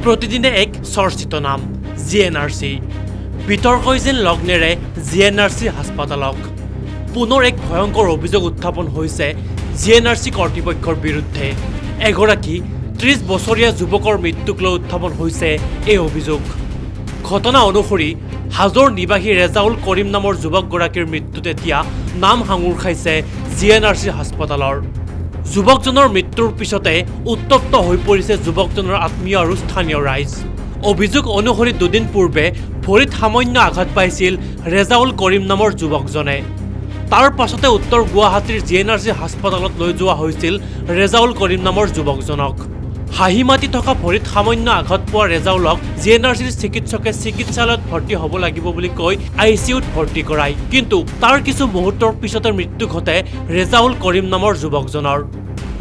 প্ৰতিদিনে এক চৰ্চিত নাম জিএনআৰচি বিতৰ্কই যেন লগ্নেৰে জিএনআৰচি হাস্পতালক পুনৰ এক ভয়ংকৰ অভিযোগ উত্থাপন হৈছে জিএনআৰচি কৰ্তৃপক্ষৰ বিৰুদ্ধে এগৰাকী 30 বছৰীয়া যুৱকৰ মৃত্যুক লৈ উত্থাপন হৈছে এই অভিযোগ ঘটনা অনুসৰি হাজোৰ নিবাসী ৰেজাউল কৰিম নামৰ যুৱকগৰাকীৰ মৃত্যুত এতিয়া নাম হাঙুৰ খাইছে জিএনআৰচি হাস্পতালৰ যুৱকজনৰ মৃত্যুৰ পিছতে উত্তপ্ত হৈ পৰিছে যুৱকজনৰ আত্মীয় আৰু স্থানীয় ৰাইজ অভিযোগ অনুসৰি দুদিন পূৰ্বে ভৰিত সামান্য আঘাত পাইছিল ৰেজাউল কৰিম নামৰ যুৱকজনে তাৰ পাছতে উত্তৰ গুৱাহাটীৰ জিএনআৰচি হাস্পতালত লৈ যোৱা হৈছিল ৰেজাউল কৰিম নামৰ যুৱকজনক হাহিমাতি থকা ভৰিত সামান্য আঘাত পোৱা ৰেজাউলক জিএনআৰচিৰ চিকিৎসকে চিকিৎসালয়ত ভৰ্তি হ'ব লাগিব বুলি কৈ আইচিইউত ভৰ্তি কৰায় কিন্তু তাৰ কিছু মুহূৰ্তৰ পিছতে মৃত্যু ঘটে ৰেজাউল কৰিম নামৰ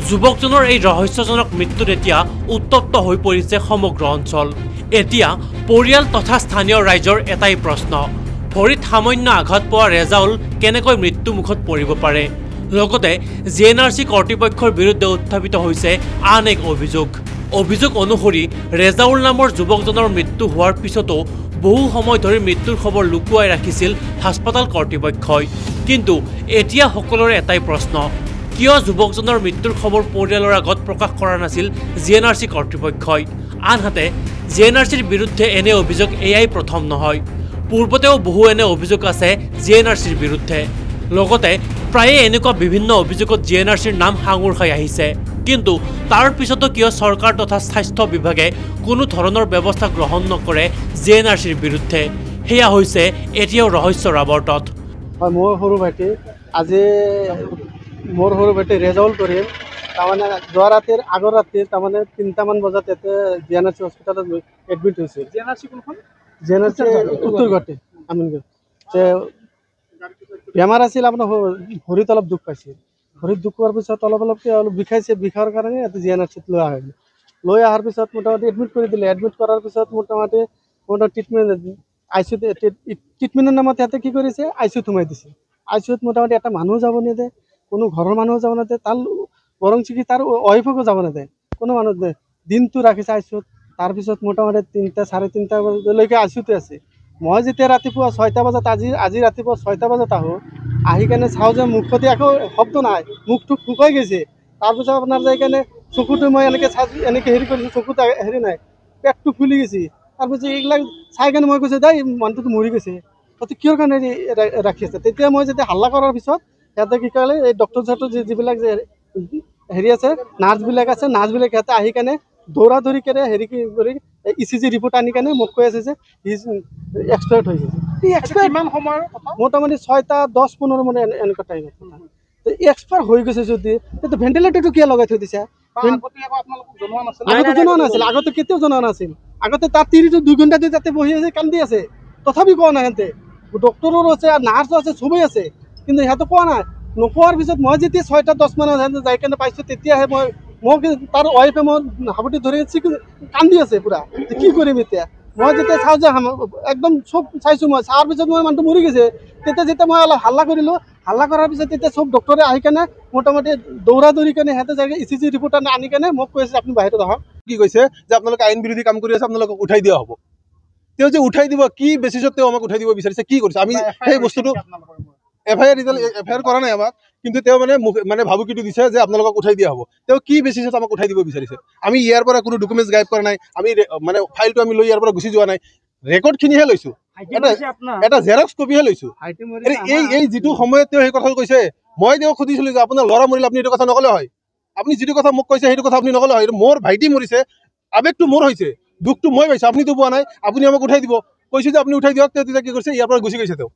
যুৱকজনৰ এই ৰহস্যজনক মৃত্যুত এতিয়া উত্তপ্ত হৈ পৰিছে সমগ্ৰ অঞ্চল এতিয়া পৰিয়াল তথা স্থানীয় ৰাইজৰ এটাই প্ৰশ্ন ভৰিত সামান্য আঘাত পোৱা ৰেজাউল কেনেকৈ মৃত্যু মুখত পৰিব পাৰে লগতে জিএনআৰচি কৰ্তৃপক্ষৰ বিৰুদ্ধে উত্থাপিত হৈছে আন এক অভিযোগ অনুসৰি ৰেজাউল নামৰ যুৱকজনৰ মৃত্যু হোৱাৰ পিছতো বহু সময় ধৰি মৃত্যুৰ খবৰ লুকুৱাই ৰাখিছিল হাস্পতাল কৰ্তৃপক্ষই কিন্তু এতিয়া সকলোৰে এটাই প্ৰশ্ন কিয় যুৱকজনৰ মৃত্যুৰ খবৰ পৰিয়ালৰ আগত প্ৰকাশ কৰা নাছিল জিএনআৰচি কৰ্তৃপক্ষই আনহাতে জিএনআৰচিৰ বিৰুদ্ধে এনে অভিযোগ এয়াই প্ৰথম নহয় পূৰ্বতেও বহু এনে অভিযোগ আছে জিএনআৰচিৰ বিৰুদ্ধে লগতে প্ৰায়ে এনেকুৱা বিভিন্ন অভিযোগত জিএনআৰচিৰ নাম হাঙুৰ খাই আহিছে কিন্তু তাৰ পিছতো কিয় চৰকাৰ তথা স্বাস্থ্য বিভাগে কোনো ধৰণৰ ব্যৱস্থা গ্ৰহণ নকৰে জিএনআৰচিৰ বিৰুদ্ধে হেয়া হৈছে এতিয়াও ৰহস্যৰ আৱৰ্তত মোৰ সৰু ভাইটি আজি মোৰ সৰু ভাইটি ৰেজাউল কৰিম তাৰমানে যোৱা ৰাতিৰ আগৰ ৰাতিৰ তাৰমানে 3টামান বজাত ইয়াতে জিএনআৰচি হস্পিটেলত এডমিট হৈছিল জিএনআৰচি কোনখন জিএনআৰচি উত্তৰ গুৱাহাটী আমিনগড় বেমাৰ আছিল আপোনাৰ ভৰিত অলপ দুখ পাইছিল ভৰিত দুখ পোৱাৰ পিছত অলপ বিষাইছে বিষাৰ কাৰণে ইয়াতে জিএনআৰচিত লৈ অহাৰ পিছত মোটামুটি এডমিট কৰি দিলে এডমিট কৰাৰ পিছত মোটামুটি ট্ৰিটমেণ্টৰ নামত ইয়াতে কি কৰিছে আইচিইউত সোমাই দিছে আইচিইউত মোটামুটি এটা মানুহ যাব নিদিয়ে কোনো ঘৰৰ মানুহো যাব নিদিয়ে তাৰ বৰং চিকি তাৰ ৱাইফকো যাব নিদিয়ে কোনো মানুহ দিনটো ৰাখিছে আইচিইউত তাৰপিছত মোটামুটি 3টা 3:30 বজালৈকে আইচিইউতে আছে মই যেতিয়া ৰাতিপুৱা 6টা বজাত আজি ৰাতিপুৱা 6টা বজাত আহি কেনে চাওঁ যে মুখতে একো শব্দ নাই মুখটো শুকাই গৈছে তাৰপিছত আপোনাৰ যাই কেনে চকুটো মই এনেকৈ হেৰি কৰিছোঁ চকুত হেৰি নাই পেটটো ফুলি গৈছে তাৰপিছত এইবিলাক চাই কেনে মই কৈছোঁ দেই মানুহটো মৰি গৈছে তহঁতি কিহৰ কাৰণে ৰাখি আছে তেতিয়া মই যেতিয়া হাল্লা কৰাৰ পিছত সিহঁতে কি ক'লে এই ডক্টৰ যিবিলাক যে হেৰি আছে নাৰ্ছবিলাক সিহঁতে আহি কেনে দৌৰা ধৰি কেনে হেৰি কৰি ইচিজি ৰিপৰ্ট আনি কেনে মোক কৈ আছে যে এক্সপায়াৰ্ড হৈছে কিমান সময়ৰ মোটামুটি 6টা 10-15 মানে এনেকুৱা টাইমত এক্সপায়াৰ হৈ গৈছে যদি তেতিয়া ভেণ্টিলেটৰটো কিয় লগাই থৈ দিছে আগতে জনোৱা নাছিল আগতে কেতিয়াও জনোৱা নাছিল আগতে তাৰ 2 ঘণ্টা দি তাতে বহি আছে কান্দি আছে তথাপি কোৱা নাই সিহঁতে ডক্টৰো আছে নাৰ্ছো আছে চবেই আছে কিন্তু সিহঁতে কোৱা নাই নোকোৱাৰ পিছত মই যেতিয়া 6টা 10 মানত যাই কেনে পাইছোঁ তেতিয়াহে মোক তাৰ ৱাইফে মই হাবুটি ধৰি কান্দি আছে পুৰা কি কৰিম এতিয়া মই যেতিয়া চাওঁ যে একদম চব চাইছোঁ মই চাৱাৰ পিছত মই মানুহটো মৰি গৈছে তেতিয়া যেতিয়া মই অলপ হাল্লা কৰিলোঁ হাল্লা কৰাৰ পিছত তেতিয়া চব ডক্টৰে আহি কেনে মোটামুটি দৌৰা দৌৰি কেনে সিহঁতে যাই ইচিজি ৰিপৰ্ট আনি কেনে মোক কৈছে আপুনি বাহিৰত আহক কি কৈছে যে আপোনালোকে আইন বিৰোধী কাম কৰি আছে আপোনালোকক উঠাই দিয়া হ'ব তেওঁ যে উঠাই দিব কি বেচিছত তেওঁ আমাক উঠাই দিব বিচাৰিছে কি কৰিছে আমি সেই বস্তুটো এফআইআৰ কৰা নাই আমাক কিন্তু তেওঁ মানে ভাবুকিটো দিছে যে আপোনালোকক উঠাই দিয়া হ'ব তেওঁ কি বেচিছত আমাক উঠাই দিব বিচাৰিছে আমি ইয়াৰ পৰা কোনো ডকুমেণ্টছ গাইব কৰা নাই আমি মানে ফাইলটো আমি লৈ ইয়াৰ পৰা গুচি যোৱা নাই ৰেকৰ্ডখিনিহে লৈছোঁ এটা জেৰক্স কপিহে লৈছোঁ এই যিটো সময়ত তেওঁ সেই কথাটো কৈছে মই তেওঁক সুধিছিলোঁ যে আপোনাৰ ল'ৰা মৰিলে আপুনি এইটো কথা নক'লে হয় আপুনি যিটো কথা মোক কৈছে সেইটো কথা আপুনি নক'লে হয় মোৰ ভাইটি মৰিছে আৱেগটো মোৰ হৈছে দুখটো মই পাইছোঁ আপুনিতো পোৱা নাই আপুনি আমাক উঠাই দিব কৈছোঁ যে আপুনি উঠাই দিয়ক তেওঁ তেতিয়া কি কৰিছে ইয়াৰ পৰা গুচি গৈছে তেওঁ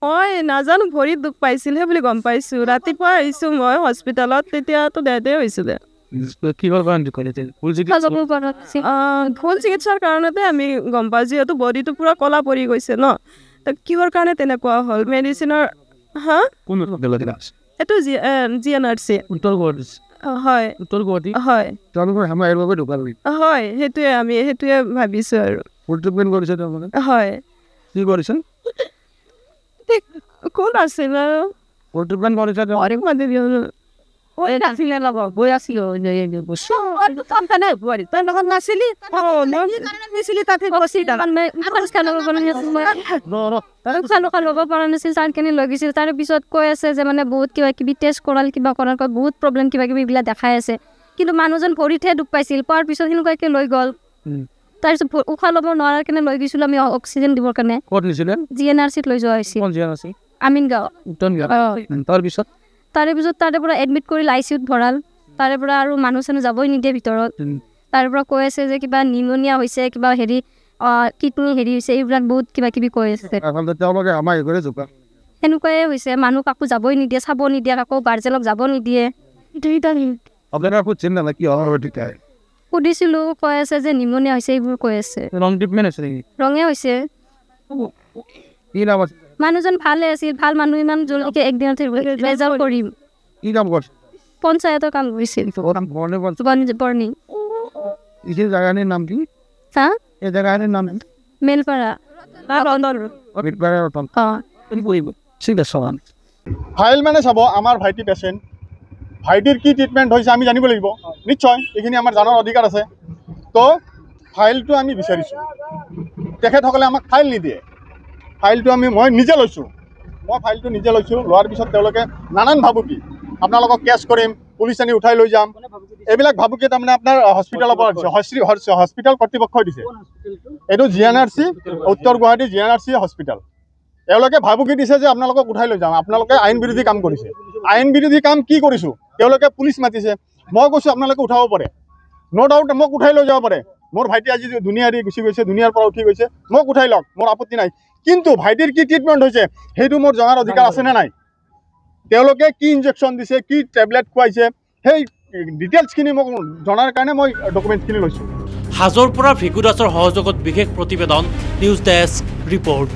মই নাজানো ভৰিত দুখ পাইছিলহে বুলি গম পাইছোঁ ৰাতিপুৱা আহিছোঁ মই হস্পিটেলত তেতিয়াতো ডেথে হৈছিলে ভুল চিকিৎসাৰ কাৰণতে আমি গম পাওঁ যিহেতু বডিটো পুৰা কলা পৰি গৈছে ন কিহৰ কাৰণে তেনেকুৱা হ'ল মেডিচিনৰ এইটো জিএনআৰচি হয় সেইটোৱে আমি সেইটোৱে ভাবিছোঁ আৰু হয় কোন আছিল আৰু তাৰে পিছত কৈ আছে যে মানে বহুত কিবা কিবি টেষ্ট কৰাল কিবা কৰাৰ বহুত প্ৰব্লেম কিবা কিবি এইবিলাক দেখাই আছে কিন্তু মানুহজন ভৰিতহে দুখ পাইছিল পোৱাৰ পিছত সেনেকুৱাকে লৈ গ'ল তাৰপিছত উশাহ ল'ব নোৱাৰাৰ কাৰণে লৈ গৈছিলোঁ আমি অক্সিজেন দিবৰ কাৰণে GNRCত লৈ যোৱা হৈছিল আমিনগাঁও তাৰপিছত তাৰে পৰা এডমিট কৰিল ICUত ভৰাল তাৰে পৰা আৰু মানুহ চানুহ যাবই নিদিয়ে ভিতৰত তাৰে পৰা কৈ আছে যে কিবা নিউমনিয়া হৈছে কিবা হেৰি কিডনি হেৰি হৈছে এইবিলাক বহুত কিবা কিবি কৈ আছে সেনেকুৱাই হৈছে মানুহ কাকো যাবই নিদিয়ে চাব নিদিয়ে কাকো গাৰ্জেনক যাব নিদিয়ে সুধিছিলোঁ কৈ আছে যে নিউমনিয়া হৈছে এইবোৰ কৈ আছে ৰঙে হৈছে মানুহজন ভালে আছিল ভাল মানুহ ইমান জলদিকে একদিনতে ৰেজাল্ট কৰিম পঞ্চায়তৰ কাম কৰিছিল বৰ্ণি মেলপাৰা ফাইল মানে চাব আমাৰ ভাইটি পেচেণ্ট ভাইটিৰ কি ট্ৰিটমেণ্ট হৈছে আমি জানিব লাগিব নিশ্চয় এইখিনি আমাৰ জানাৰ অধিকাৰ আছে তো ফাইলটো আমি বিচাৰিছোঁ তেখেতসকলে আমাক ফাইল নিদিয়ে ফাইলটো মই নিজে লৈছোঁ লোৱাৰ পিছত তেওঁলোকে নানান ভাবুকি আপোনালোকক কেছ কৰিম পুলিচ আনি উঠাই লৈ যাম এইবিলাক ভাবুকি তাৰমানে আপোনাৰ হস্পিটেলৰ পৰা দিছে হস্পিটেল কৰ্তৃপক্ষই দিছে এইটো GNRC উত্তৰ গুৱাহাটী GNRC হস্পিটেল তেওঁলোকে ভাবুকি দিছে যে আপোনালোকক উঠাই লৈ যাম আপোনালোকে আইন বিৰোধী কাম কৰিছে আইন বিৰোধী কাম কি কৰিছোঁ তেওঁলোকে পুলিচ মাতিছে মই কৈছোঁ আপোনালোকে উঠাব পাৰে ন' ডাউট মোক উঠাই লৈ যাব পাৰে মোৰ ভাইটি আজি দুনিয়া এৰি গুচি গৈছে দুনিয়াৰ পৰা উঠি গৈছে মোক উঠাই লওক মোৰ আপত্তি নাই কিন্তু ভাইটিৰ কি ট্ৰিটমেণ্ট হৈছে সেইটো মোৰ জনাৰ অধিকাৰ আছেনে নাই তেওঁলোকে কি ইনজেকশ্যন দিছে কি টেবলেট খুৱাইছে সেই ডিটেইলছখিনি মোক জনাৰ কাৰণে মই ডকুমেণ্টছখিনি লৈছোঁ হাজোৰ পৰা ভিকু দাসৰ সহযোগত বিশেষ প্ৰতিবেদন নিউজ ডেস্ক ৰিপৰ্ট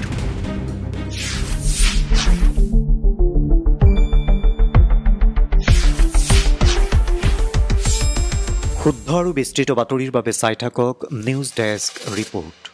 শুদ্ধ আৰু বিস্তৃত বাতৰিৰ বাবে চাই থাকক নিউজ ডেস্ক ৰিপৰ্ট।